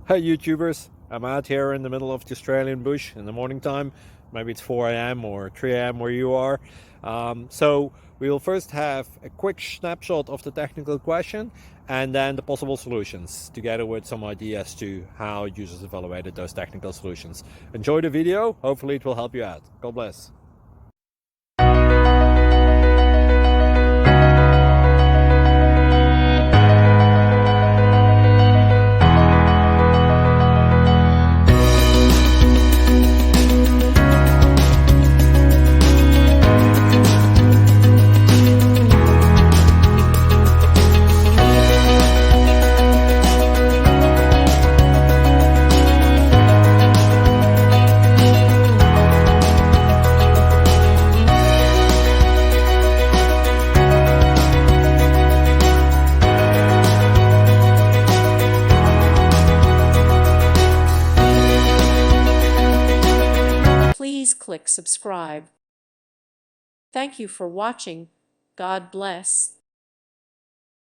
Hey YouTubers, I'm out here in the middle of the Australian bush in the morning time. Maybe it's 4 a.m. or 3 a.m. where you are. So we'll first have a quick snapshot of the technical question and then the possible solutions, together with some ideas to how users evaluated those technical solutions. Enjoy the video, hopefully it will help you out. God bless. Please click subscribe. Thank you for watching. God bless.